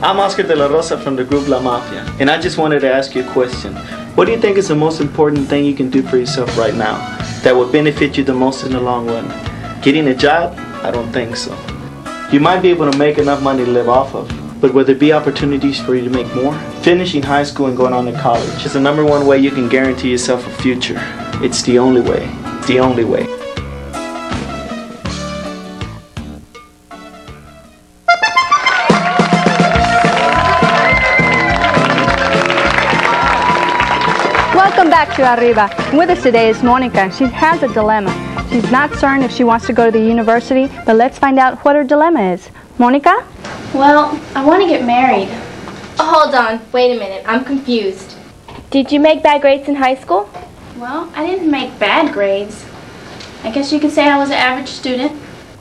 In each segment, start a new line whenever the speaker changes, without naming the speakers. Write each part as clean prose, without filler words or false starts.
I'm Oscar de la Rosa from the group La Mafia, and I just wanted to ask you a question. What do you think is the most important thing you can do for yourself right now that would benefit you the most in the long run? Getting a job? I don't think so. You might be able to make enough money to live off of, but will there be opportunities for you to make more? Finishing high school and going on to college is the #1 way you can guarantee yourself a future. It's the only way. It's the only way.
Welcome back to Arriba. With us today is Monica. She has a dilemma. She's not certain if she wants to go to the university, but let's find out what her dilemma is. Monica?
Well, I want to get married.
Oh, hold on. Wait a minute. I'm confused. Did you make bad grades in high school?
Well, I didn't make bad grades. I guess you could say I was an average student.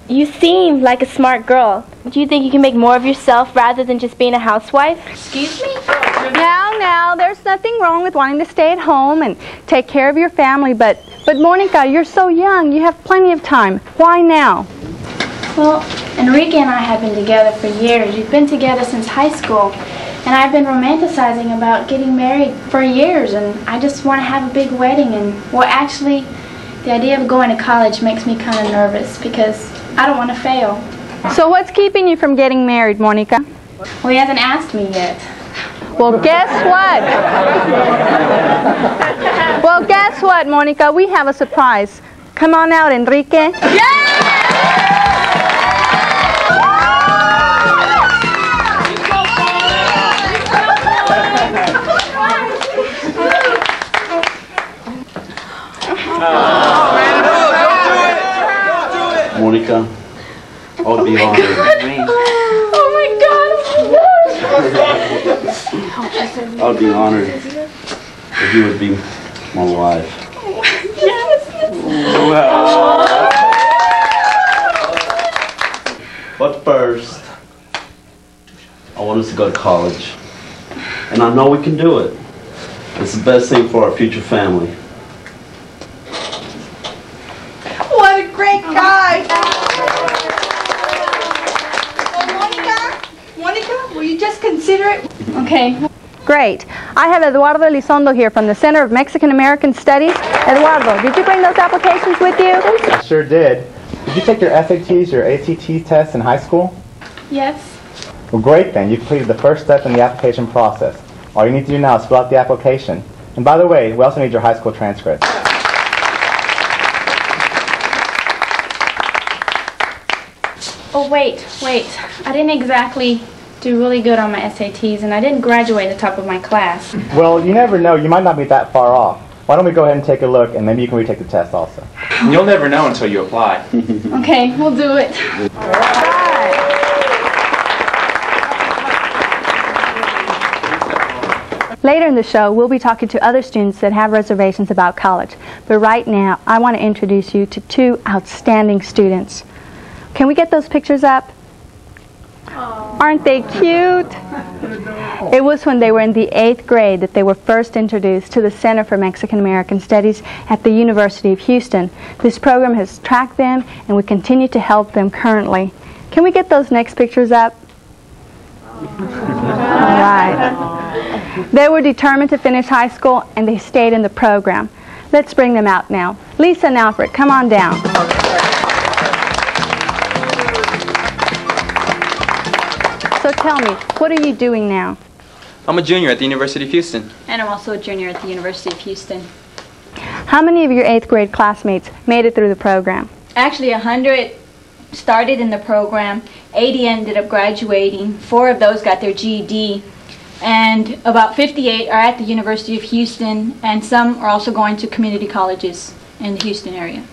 You seem like a smart girl. Do you think you can make more of yourself rather than just being a housewife?
Excuse me?
Now, there's nothing wrong with wanting to stay at home and take care of your family, but Monica, you're so young. You have plenty of time. Why now?
Well, Enrique and I have been together for years. We've been together since high school, and I've been romanticizing about getting married for years, and I just want to have a big wedding. And, well, actually, the idea of going to college makes me kind of nervous because I don't want to fail.
So what's keeping you from getting married, Monica?
Well, he hasn't asked me yet.
Well, guess what, Monica? We have a surprise. Come on out, Enrique.
Monica, I'll be honored.
Oh my God!
I'd be honored if you would be my wife.
Yes.
But first, I want us to go to college. And I know we can do it. It's the best thing for our future family.
What a great guy! Well, Monica, will you just consider it?
Okay.
Great. I have Eduardo Elizondo here from the Center of Mexican American Studies. Eduardo, did you bring those applications with you?
I sure did. Did you take your SATs or ACT tests in high school?
Yes.
Well, great then. You completed the first step in the application process. All you need to do now is fill out the application. And by the way, we also need your high school transcript.
Oh, wait. I didn't exactly do really good on my SATs, and I didn't graduate at the top of my class.
Well, you never know. You might not be that far off. Why don't we go ahead and take a look, and maybe you can retake the test also.
You'll never know until you apply.
Okay, we'll do it.
Later in the show, we'll be talking to other students that have reservations about college. But right now, I want to introduce you to 2 outstanding students. Can we get those pictures up? Aren't they cute? It was when they were in the 8th grade that they were first introduced to the Center for Mexican American Studies at the University of Houston. This program has tracked them, and we continue to help them currently. Can we get those next pictures up? All right. They were determined to finish high school, and they stayed in the program. Let's bring them out now. Lisa and Alfred, come on down. So tell me, what are you doing now?
I'm a junior at the University of Houston.
And I'm also a junior at the University of Houston.
How many of your 8th grade classmates made it through the program?
Actually, 100 started in the program, 80 ended up graduating, 4 of those got their GED, and about 58 are at the University of Houston, and some are also going to community colleges in the Houston area.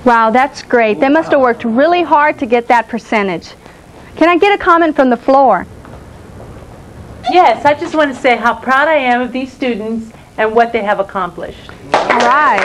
Wow, that's great. They must have worked really hard to get that percentage. Can I get a comment from the floor?
Yes, I just want to say how proud I am of these students and what they have accomplished.
All right.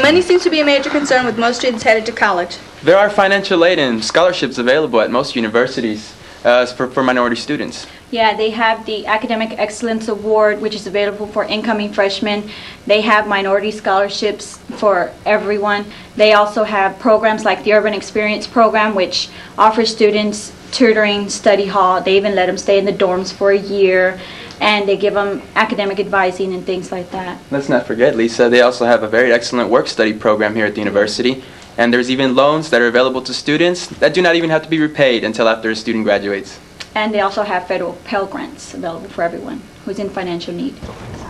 Money seems to be a major concern with most students headed to college.
There are financial aid and scholarships available at most universities for minority students.
Yeah, they have the Academic Excellence Award, which is available for incoming freshmen. They have minority scholarships for everyone. They also have programs like the Urban Experience Program, which offers students tutoring, study hall. They even let them stay in the dorms for a year, and they give them academic advising and things like that.
Let's not forget, Lisa, they also have a very excellent work-study program here at the university, and there's even loans that are available to students that do not even have to be repaid until after a student graduates.
And they also have federal Pell Grants available for everyone who's in financial need.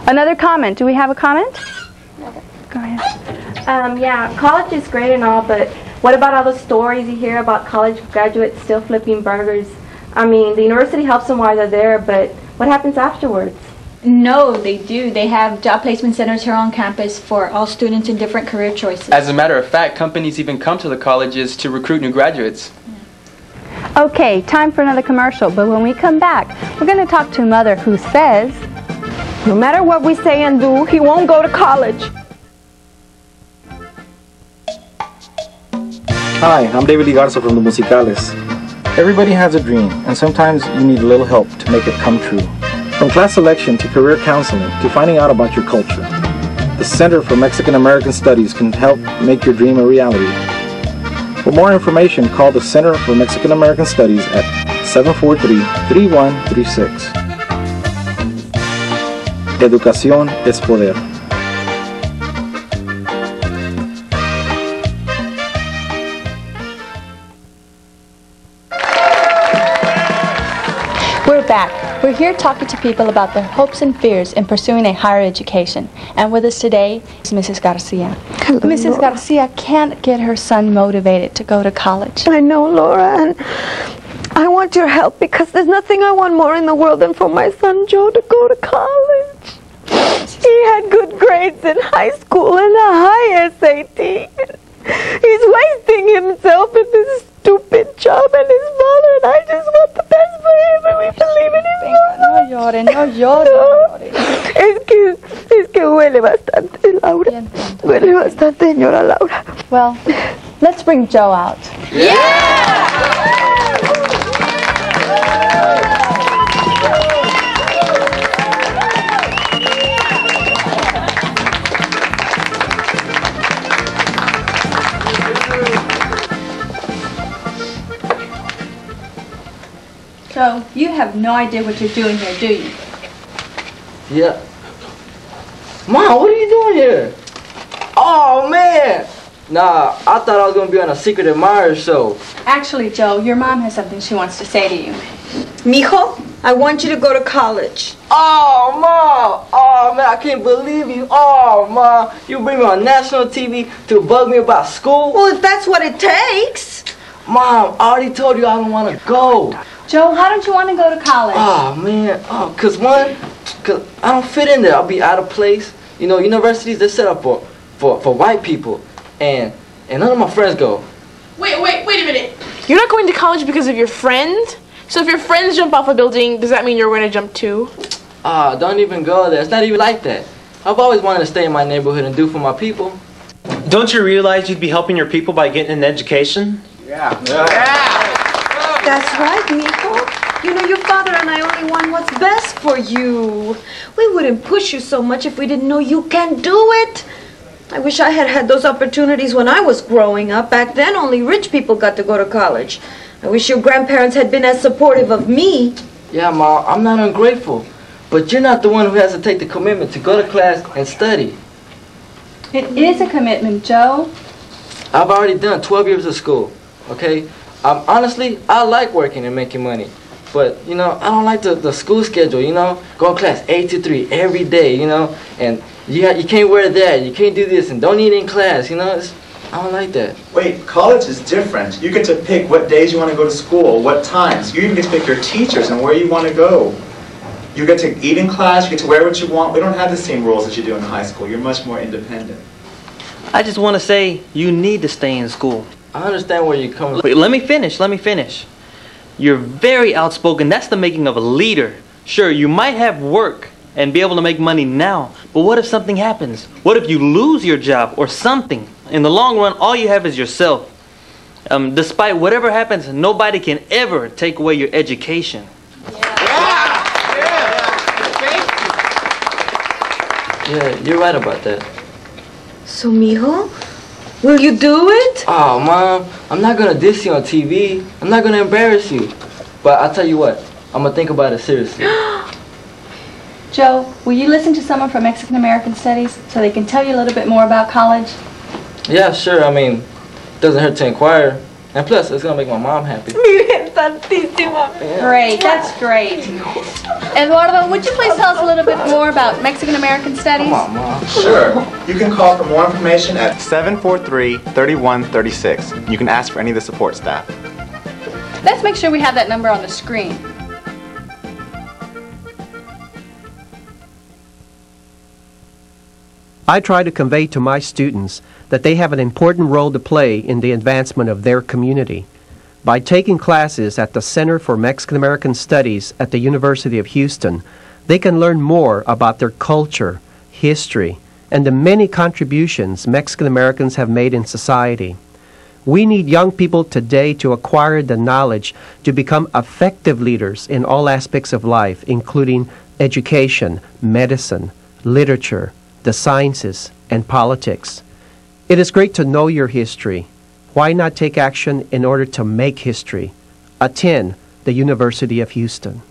Another comment. Do we have a comment? Go ahead.
Yeah, college is great and all, but what about all the stories you hear about college graduates still flipping burgers? I mean, the university helps them while they're there, but what happens afterwards?
No, they do. They have job placement centers here on campus for all students in different career choices.
As a matter of fact, companies even come to the colleges to recruit new graduates.
Okay, time for another commercial, but when we come back, we're going to talk to a mother who says,
no matter what we say and do, he won't go to college.
Hi, I'm David Ligarza from the Musicales. Everybody has a dream, and sometimes you need a little help to make it come true. From class selection to career counseling to finding out about your culture, the Center for Mexican American Studies can help make your dream a reality. For more information, call the Center for Mexican American Studies at 743-3136. Educación es poder.
we're back. We're here talking to people about their hopes and fears in pursuing a higher education. And with us today is Mrs. Garcia.
Hello,
Mrs.
Laura.
Garcia can't get her son motivated to go to college.
I know, Laura, and I want your help because there's nothing I want more in the world than for my son Joe to go to college. He had good grades in high school and a high SAT. He's wasting himself in this stupid job and his mother, and I just want the best for him, and we believe in his
No llore, no llore.
Es que huele bastante, Laura. Huele bastante, señora Laura.
Well, let's bring Joe out.
So, you have no idea what you're doing here, do you?
Yeah. Mom, what are you doing here? Oh, man. Nah, I thought I was going to be on a Secret Admirer show.
Actually, Joe, your mom has something she wants to say to you.
Mijo, I want you to go to college.
Oh, Mom. Oh, man, I can't believe you. Oh, Mom. You bring me on national TV to bug me about school?
Well, if that's what it takes.
Mom, I already told you I don't want to go.
Joe, how don't you want to go to college?
Oh, man. Oh, cause I don't fit in there. I'll be out of place. You know, universities, they're set up for white people. And none of my friends go.
Wait a minute. You're not going to college because of your friends? So if your friends jump off a building, does that mean you're going to jump too?
Ah, don't even go there. It's not even like that. I've always wanted to stay in my neighborhood and do for my people.
Don't you realize you'd be helping your people by getting an education?
Yeah.
That's right, Mijo. You know, your father and I only want what's best for you. We wouldn't push you so much if we didn't know you can do it. I wish I had had those opportunities when I was growing up. Back then, only rich people got to go to college. I wish your grandparents had been as supportive of me.
Yeah, Ma, I'm not ungrateful. But you're not the one who has to take the commitment to go to class and study.
It is a commitment, Joe.
I've already done 12 years of school, okay? Honestly, I like working and making money. But, you know, I don't like the school schedule, you know? Go to class 8 to 3 every day, you know? And you can't wear that, you can't do this, and don't eat in class, you know? I don't like that.
Wait, college is different. You get to pick what days you want to go to school, what times. You even get to pick your teachers and where you want to go. You get to eat in class, you get to wear what you want. We don't have the same rules as you do in high school. You're much more independent.
I just want to say you need to stay in school.
I understand where you're coming from.
Wait, let me finish. You're very outspoken. That's the making of a leader. Sure, you might have work and be able to make money now, but what if something happens? What if you lose your job or something? In the long run, all you have is yourself. Despite whatever happens, nobody can ever take away your education.
Yeah, you're right about that.
So, Mijo, will you do it?
Oh, Mom, I'm not going to diss you on TV. I'm not going to embarrass you. But I'll tell you what, I'm going to think about it seriously.
Joe, will you listen to someone from Mexican American Studies so they can tell you a little bit more about college?
Yeah, sure. I mean, it doesn't hurt to inquire. And plus, it's going to make my mom happy.
Great, that's great. Eduardo, would you please tell us a little bit more about Mexican American Studies?
Come on, Mom.
Sure. You can call for more information at 743-3136. You can ask for any of the support staff.
Let's make sure we have that number on the screen.
I try to convey to my students that they have an important role to play in the advancement of their community. By taking classes at the Center for Mexican American Studies at the University of Houston, they can learn more about their culture, history, and the many contributions Mexican Americans have made in society. We need young people today to acquire the knowledge to become effective leaders in all aspects of life, including education, medicine, literature, the sciences, and politics. It is great to know your history. Why not take action in order to make history? Attend the University of Houston.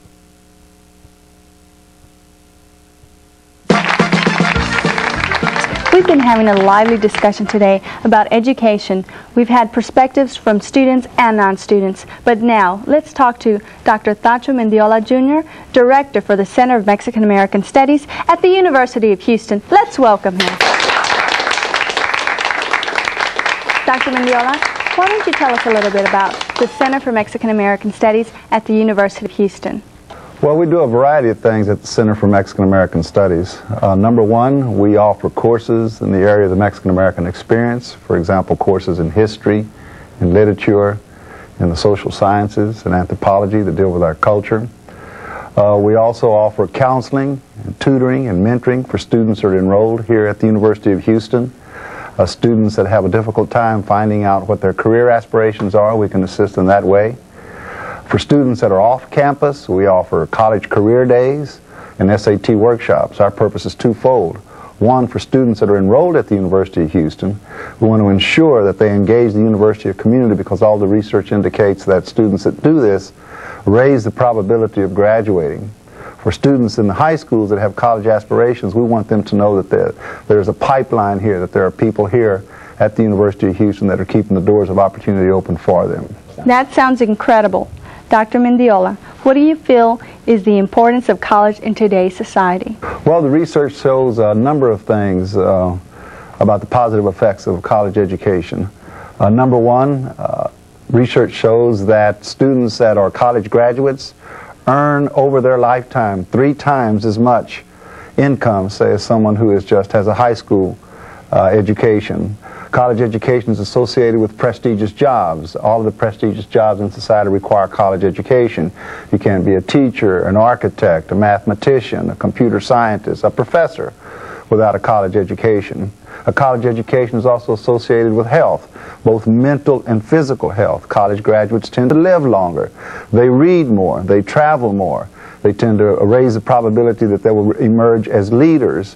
We've been having a lively discussion today about education. We've had perspectives from students and non-students. But now, let's talk to Dr. Tacho Mendiola Jr., Director for the Center of Mexican American Studies at the University of Houston. Let's welcome him. Dr. Mendiola, why don't you tell us a little bit about the Center for Mexican American Studies at the University of Houston?
Well, we do a variety of things at the Center for Mexican American Studies. Number one, we offer courses in the area of the Mexican American experience. For example, courses in history, in literature, in the social sciences, and anthropology that deal with our culture. We also offer counseling, and tutoring, and mentoring for students that are enrolled here at the University of Houston. Students that have a difficult time finding out what their career aspirations are, we can assist in that way. For students that are off campus, we offer college career days and SAT workshops. Our purpose is twofold. One, for students that are enrolled at the University of Houston, we want to ensure that they engage the university community because all the research indicates that students that do this raise the probability of graduating. For students in the high schools that have college aspirations, we want them to know that there's a pipeline here, that there are people here at the University of Houston that are keeping the doors of opportunity open for them.
That sounds incredible. Dr. Mendiola, what do you feel is the importance of college in today's society?
Well, the research shows a number of things about the positive effects of college education. Number one, research shows that students that are college graduates earn over their lifetime 3 times as much income, say, as someone who has a high school education. College education is associated with prestigious jobs. All of the prestigious jobs in society require college education. You can't be a teacher, an architect, a mathematician, a computer scientist, a professor without a college education. A college education is also associated with health, both mental and physical health. College graduates tend to live longer. They read more. They travel more. They tend to raise the probability that they will emerge as leaders.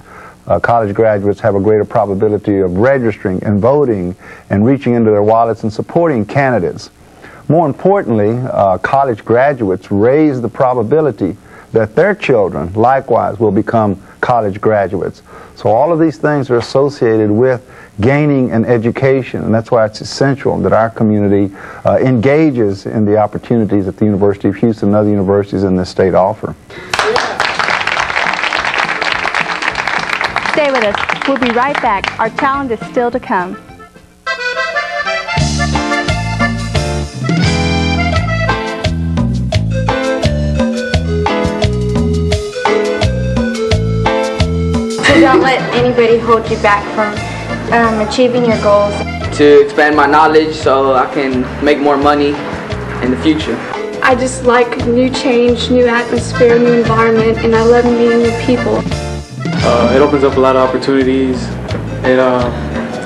College graduates have a greater probability of registering and voting and reaching into their wallets and supporting candidates. More importantly, college graduates raise the probability that their children likewise will become college graduates. So all of these things are associated with gaining an education, and that's why it's essential that our community engages in the opportunities that the University of Houston and other universities in this state offer.
Stay with us. We'll be right back. Our talent is still to come.
So don't let anybody hold you back from achieving your goals.
To expand my knowledge so I can make more money in the future.
I just like new change, new atmosphere, new environment, and I love meeting new people.
It opens up a lot of opportunities. It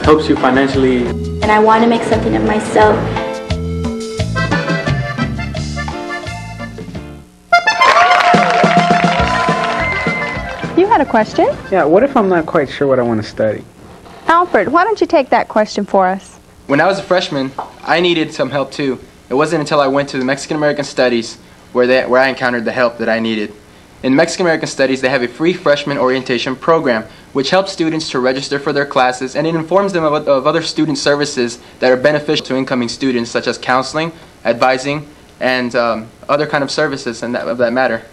helps you financially.
And I want to make something of myself.
You had a question?
Yeah, what if I'm not quite sure what I want to study?
Alfred, why don't you take that question for us?
When I was a freshman, I needed some help too. It wasn't until I went to the Mexican American Studies where I encountered the help that I needed. In Mexican American Studies, they have a free freshman orientation program, which helps students to register for their classes, and it informs them of other student services that are beneficial to incoming students, such as counseling, advising, and other kind of services of that matter.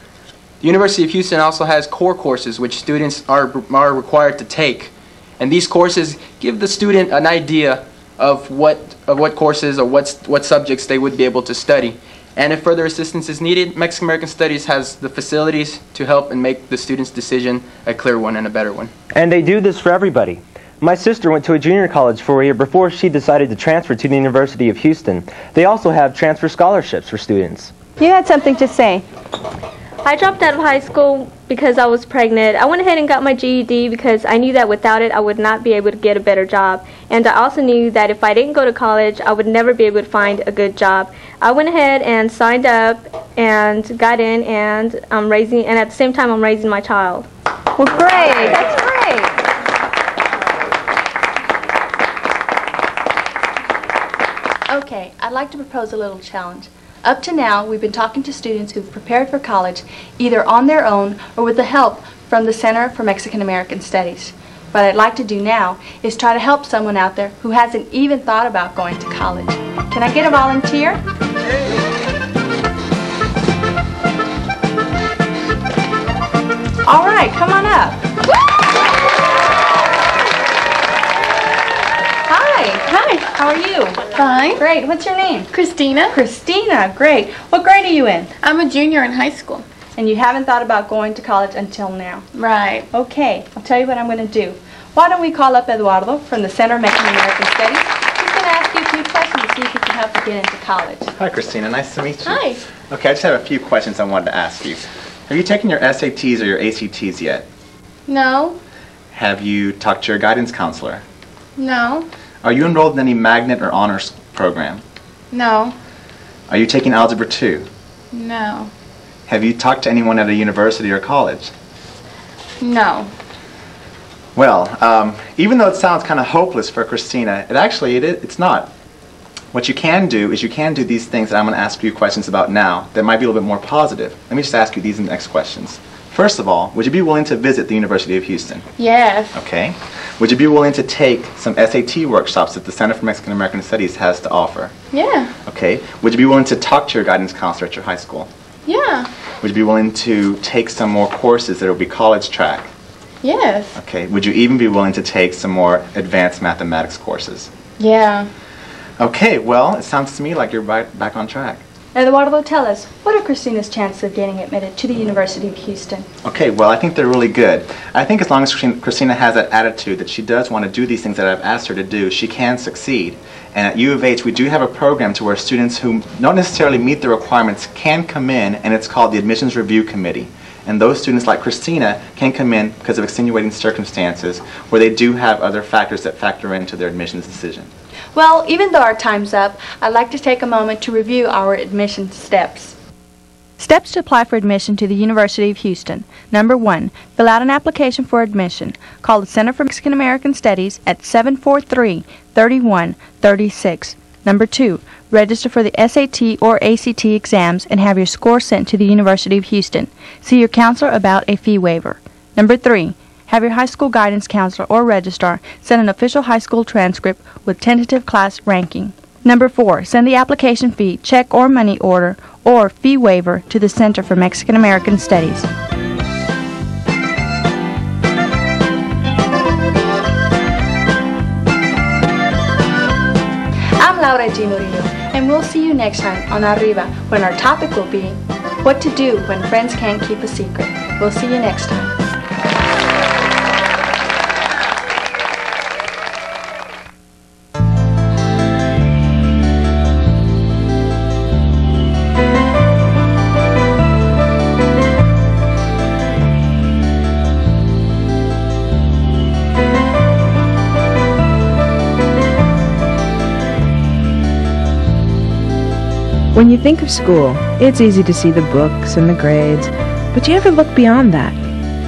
The University of Houston also has core courses which students are required to take, and these courses give the student an idea of what courses or what subjects they would be able to study. And if further assistance is needed, Mexican American Studies has the facilities to help and make the student's decision a clear one and a better one.
And they do this for everybody. My sister went to a junior college for a year before she decided to transfer to the University of Houston. They also have transfer scholarships for students.
You had something to say.
I dropped out of high school because I was pregnant. I went ahead and got my GED because I knew that without it I would not be able to get a better job. And I also knew that if I didn't go to college, I would never be able to find a good job. I went ahead and signed up and got in, and at the same time I'm raising my child.
Well, great. That's great. Okay, I'd like to propose a little challenge. Up to now, we've been talking to students who've prepared for college either on their own or with the help from the Center for Mexican American Studies. What I'd like to do now is try to help someone out there who hasn't even thought about going to college. Can I get a volunteer? All right, come on up. Hi, how are you?
Fine.
Great, what's your name?
Christina.
Christina, great. What grade are you in?
I'm a junior in high school.
And you haven't thought about going to college until now?
Right.
Okay, I'll tell you what I'm going to do. Why don't we call up Eduardo from the Center for Mexican American Studies? He's going to ask you a few questions to see if he can help you get into college.
Hi, Christina. Nice to meet you.
Hi.
Okay, I just have a few questions I wanted to ask you. Have you taken your SATs or your ACTs yet?
No.
Have you talked to your guidance counselor?
No.
Are you enrolled in any magnet or honors program?
No.
Are you taking Algebra 2?
No.
Have you talked to anyone at a university or college?
No.
Well, even though it sounds kind of hopeless for Christina, it's not. What you can do is you can do these things that I'm going to ask you questions about now that might be a little bit more positive. Let me just ask you these next questions. First of all, would you be willing to visit the University of Houston?
Yes.
Okay. Would you be willing to take some SAT workshops that the Center for Mexican American Studies has to offer?
Yeah.
Okay. Would you be willing to talk to your guidance counselor at your high school?
Yeah.
Would you be willing to take some more courses that will be college track?
Yes.
Okay. Would you even be willing to take some more advanced mathematics courses?
Yeah.
Okay. Well, it sounds to me like you're back on track.
Eduardo, tell us, what are Christina's chances of getting admitted to the University of Houston?
Okay, well, I think they're really good. I think as long as Christina has that attitude that she does want to do these things that I've asked her to do, she can succeed. And at U of H, we do have a program to where students who don't necessarily meet the requirements can come in, and it's called the Admissions Review Committee. And those students like Christina can come in because of extenuating circumstances where they do have other factors that factor into their admissions decision.
Well, even though our time's up, I'd like to take a moment to review our admission steps. Steps to apply for admission to the University of Houston. Number 1, fill out an application for admission. Call the Center for Mexican American Studies at 743-3136. Number 2, register for the SAT or ACT exams and have your score sent to the University of Houston. See your counselor about a fee waiver. Number 3, have your high school guidance counselor or registrar send an official high school transcript with tentative class ranking. Number 4, send the application fee, check or money order, or fee waiver to the Center for Mexican American Studies. I'm Laura G. Murillo, and we'll see you next time on Arriba, when our topic will be what to do when friends can't keep a secret. We'll see you next time.
When you think of school, it's easy to see the books and the grades, but you ever look beyond that?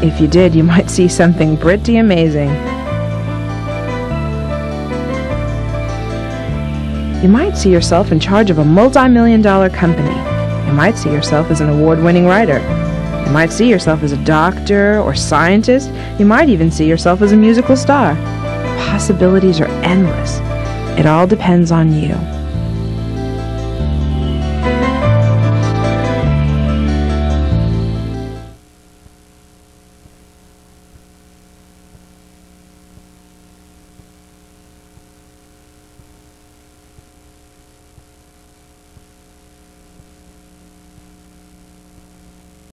If you did, you might see something pretty amazing. You might see yourself in charge of a multi-million-dollar company. You might see yourself as an award-winning writer. You might see yourself as a doctor or scientist. You might even see yourself as a musical star. Possibilities are endless. It all depends on you.